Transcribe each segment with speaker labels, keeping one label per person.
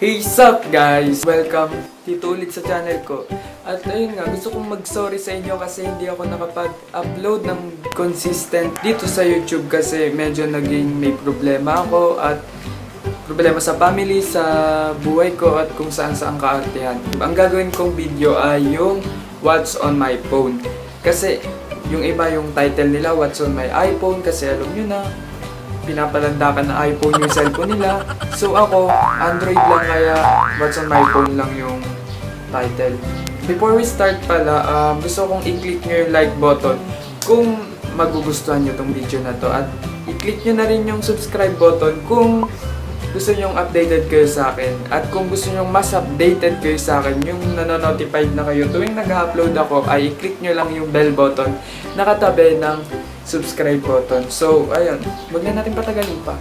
Speaker 1: Hey, sup guys! Welcome dito ulit sa channel ko. At ayun nga, gusto kong mag-sorry sa inyo kasi hindi ako nakapag-upload ng consistent dito sa YouTube kasi medyo naging may problema ako at problema sa family, sa buhay ko at kung saan kaartihan. Ang gagawin kong video ay yung What's on my phone. Kasi yung iba yung title nila What's on my iPhone kasi alam nyo na pinapalandakan na iPhone yung cellphone nila. So ako, Android lang kaya What's on my phone lang yung title. Before we start pala, gusto kong i-click nyo yung like button kung magugustuhan nyo tong video na to. At i-click nyo na rin yung subscribe button kung gusto nyong updated kayo sa akin. At kung gusto nyong mas updated kayo sa akin, yung nanonotified na kayo tuwing nag-upload ako, ay i-click nyo lang yung bell button na katabi ng subscribe button. So, ayun. Huwag na natin patagalin pa.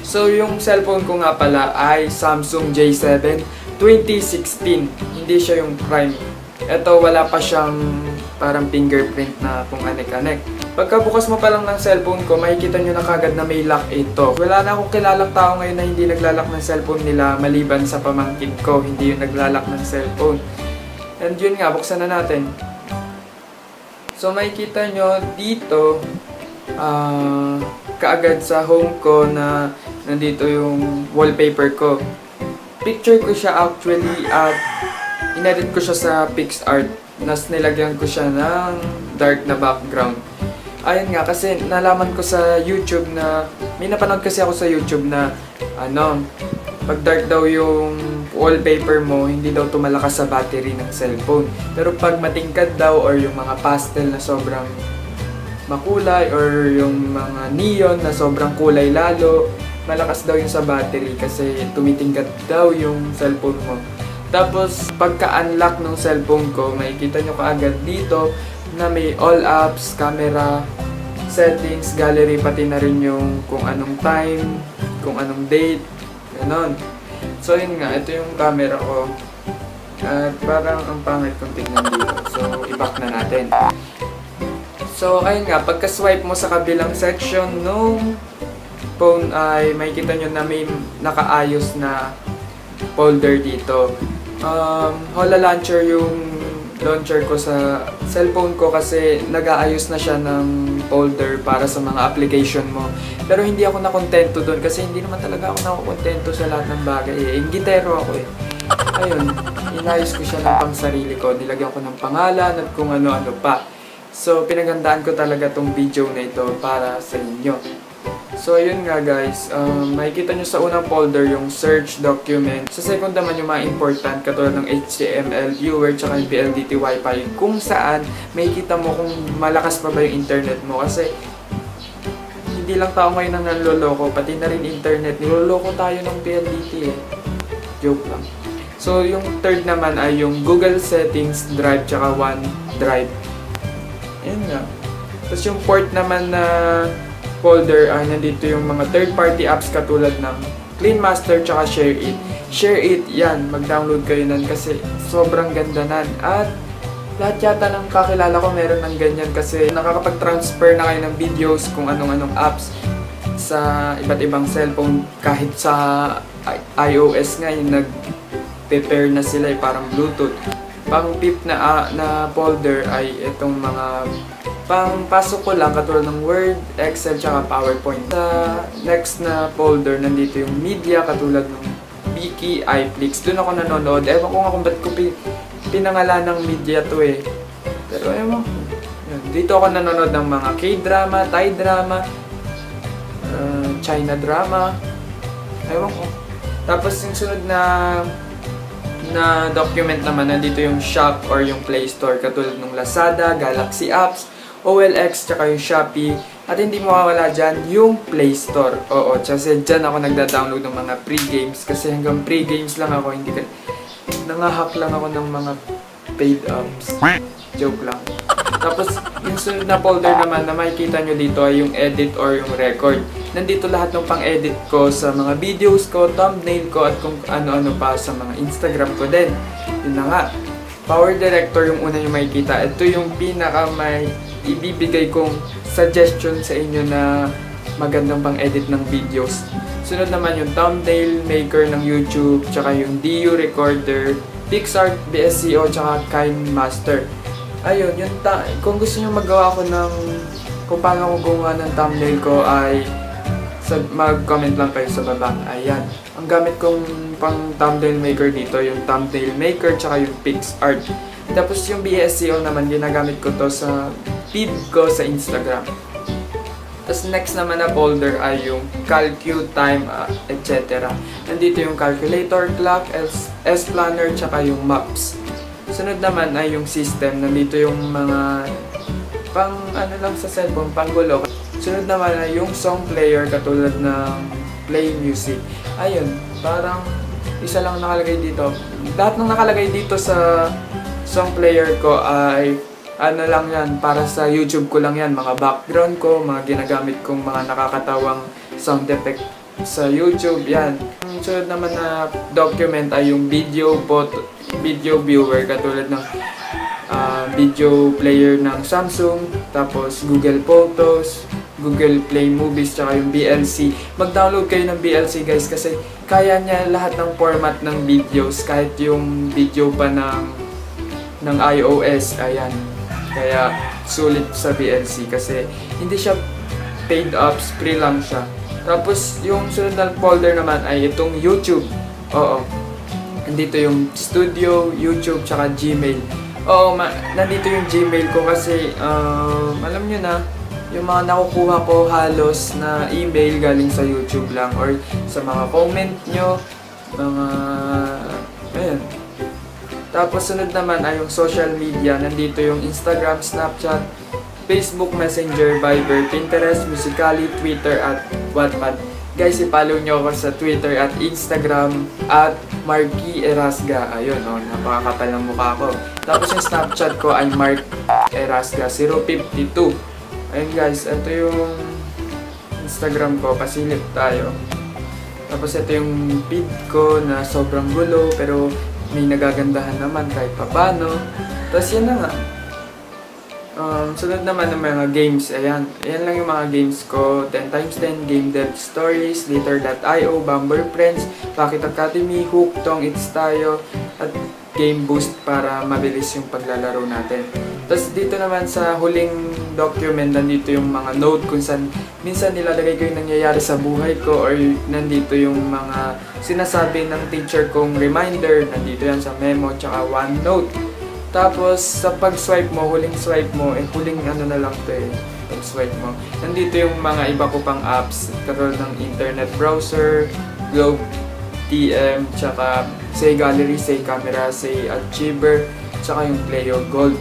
Speaker 1: So, yung cellphone ko nga pala ay Samsung J7 2016. Hindi siya yung Prime. Ito, wala pa siyang parang fingerprint na kung anek-anek. Pagkabukas mo pa lang ng cellphone ko, makikita nyo na kagad na may lock ito. Wala na akong kilalang tao ngayon na hindi naglalak ng cellphone nila maliban sa pamangkin ko, hindi yung naglalak ng cellphone. And yun nga, buksan na natin. So makikita nyo dito, kaagad sa home ko na nandito yung wallpaper ko. Picture ko siya actually at inedit ko siya sa PixArt. Nas nilagyan ko siya ng dark na background. Ayun nga, kasi nalaman ko sa YouTube na, may napanood kasi ako sa YouTube na, pag dark daw yung wallpaper mo, hindi daw tumalakas sa battery ng cellphone. Pero pag matingkad daw, or yung mga pastel na sobrang makulay, or yung mga neon na sobrang kulay lalo, malakas daw yung sa battery kasi tumitingkad daw yung cellphone mo. Tapos, pagka-unlock ng cellphone ko, makikita nyo kaagad dito na may all apps, camera, settings, gallery, pati na rin yung kung anong time, kung anong date, ganon. So, yun nga, ito yung camera ko. At parang ang pangit kung tingnan dito. So, i-back na natin. So, ayun nga, pagka-swipe mo sa kabilang section nung phone ay makikita nyo na may nakaayos na folder dito. Hola Launcher yung launcher ko sa cellphone ko kasi nag-aayos na siya ng folder para sa mga application mo. Pero hindi ako nakontento doon kasi hindi naman talaga ako nakokontento sa lahat ng bagay. Inggitero ako eh. Ayun, inayos ko siya ng pang-sarili ko. Nilagyan ko ng pangalan at kung ano-ano pa. So, pinagandaan ko talaga tong video na ito para sa inyo. So, ayun nga guys, makikita nyo sa unang folder yung search document. Sa second naman yung mga important katulad ng HTML, viewer, tsaka yung PLDT Wi-Fi kung saan makikita mo kung malakas pa ba yung internet mo. Kasi hindi lang tao ngayon ang nanloloko, pati na rin internet. Niloloko tayo ng PLDT eh. Joke lang. So, yung third naman ay yung Google Settings, Drive, tsaka OneDrive. Ayun nga. Tapos yung fourth naman na folder ay nandito yung mga third-party apps katulad ng CleanMaster tsaka ShareIt. ShareIt, yan, mag-download kayo nan kasi sobrang ganda nan. At lahat yata ng kakilala ko meron ng ganyan kasi nakakapag-transfer na kayo ng videos kung anong-anong apps sa iba't ibang cellphone. Kahit sa iOS nga yung nag-prepare na sila parang Bluetooth. Pang-fifth na folder ay itong mga pang-pasok ko lang katulad ng Word, Excel, tsaka PowerPoint. Sa next na folder, nandito yung media katulad ng Viki, iFlix. Doon ako nanonood. Ewan ko nga kung ba't ko pinangalan ng media to eh. Pero ewan ko. Dito ako nanonood ng mga K-drama, Thai drama, China drama. Ewan ko. Tapos yung sunod na document naman, nandito yung shop or yung Play Store katulad ng Lazada, Galaxy Apps, OLX, tsaka yung Shopee. At hindi mawawala dyan yung Play Store. Oo, kasi dyan ako nagda-download ng mga pre-games. Kasi hanggang pre-games lang ako, hindi ka... Nangahack lang ako ng mga paid apps. Joke lang. Tapos, yung sunod na folder naman na makikita nyo dito ay yung edit or yung record. Nandito lahat ng pang-edit ko sa mga videos ko, thumbnail ko, at kung ano-ano pa sa mga Instagram ko din. Yun na nga. Power Director yung una yung makikita. Ito yung pinaka may ibibigay kong suggestion sa inyo na magandang pang-edit ng videos. Sunod naman yung thumbnail maker ng YouTube, tsaka yung DU recorder, PicsArt, BSCO, tsaka KineMaster. Ayun, kung gusto nyo magawa ko ng kung paano ako gumawa ng thumbnail ko ay mag-comment lang kayo sa baba. Ayan. Ang gamit kong pang thumbnail maker dito, yung thumbnail maker tsaka yung PicsArt. Tapos yung BSCO naman, ginagamit ko to sa feed ko sa Instagram. Tapos next naman na folder ay yung CalcuTime, etc. Nandito yung calculator, clock, S-planner, tsaka yung maps. Sunod naman ay yung system. Nandito yung mga pang ano lang sa cellphone, pang gulo. Sunod naman ay yung song player katulad ng play music. Ayun, parang isa lang nakalagay dito. Lahat ng nakalagay dito sa song player ko ay ano lang yan, para sa YouTube ko lang yan. Mga background ko, mga ginagamit kong mga nakakatawang sound effect sa YouTube, yan. Ang sunod naman na document ay yung video viewer katulad ng video player ng Samsung, tapos Google Photos, Google Play Movies, tsaka yung VLC. Mag-download kayo ng VLC guys kasi kaya niya lahat ng format ng videos, kahit yung video pa ng iOS, ayan. Kaya sulit sa VLC kasi hindi siya paid apps, free lang siya. Tapos yung sunod na folder naman ay itong YouTube. Oo. Nandito yung Studio, YouTube, tsaka Gmail. Oo, nandito yung Gmail ko kasi alam nyo na, yung mga nakukuha ko halos na email galing sa YouTube lang or sa mga comment nyo, mga ayan. Tapos sunod naman ay yung social media. Nandito yung Instagram, Snapchat, Facebook Messenger, Viber, Pinterest, Musical.ly, Twitter, at Wattpad. Guys, i-follow nyo ako sa Twitter at Instagram at Marky Erasga. Ayun, napakakapal ng mukha ko. Tapos yung Snapchat ko ay Mark Erasga 052. Ayun guys, ito yung Instagram ko. Pasilip tayo. Tapos ito yung feed ko na sobrang gulo pero may nagagandahan naman kahit papano. Tapos yan na nga. Sunod naman ng mga games. Ayan. Ayan lang yung mga games ko. 10x10, Game Dev Stories, Liter.io, Bumble Friends, Pocket Academy, Hook, Tong It's Tayo, at Game Boost para mabilis yung paglalaro natin. Tapos dito naman sa huling document, nandito yung mga note kung saan minsan nilalagay ko yung nangyayari sa buhay ko or nandito yung mga sinasabi ng teacher kong reminder. Nandito yan sa memo tsaka OneNote. Tapos sa pag-swipe mo, huling swipe mo, huling ano na lang to pag-swipe mo. Nandito yung mga iba ko pang apps, katulad ng internet browser, Globe TM, tsaka Say Gallery, Say Camera, Say Achiever, tsaka yung Playo Gold.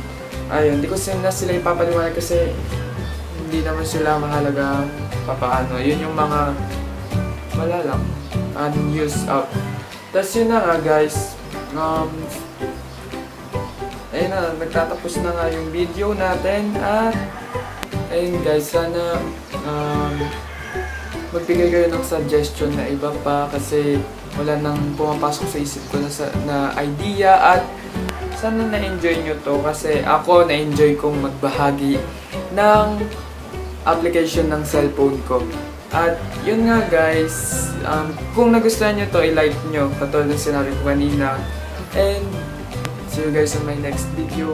Speaker 1: Ayun, hindi ko sila ipapaliwanag kasi hindi naman sila mahalaga papaano. Yun yung mga wala lang, unused app. Tapos yun na nga guys, ayun na, nagtatapos na nga yung video natin at ayun guys, sana magbigay kayo ng suggestion na iba pa kasi wala nang pumapasok sa isip ko na idea at sana na-enjoy nyo to kasi ako na-enjoy kong magbahagi ng application ng cellphone ko. At yun nga guys, kung nagustuhan nyo to, i-like nyo katulad ng sinabi ko kanina. And see you guys on my next video.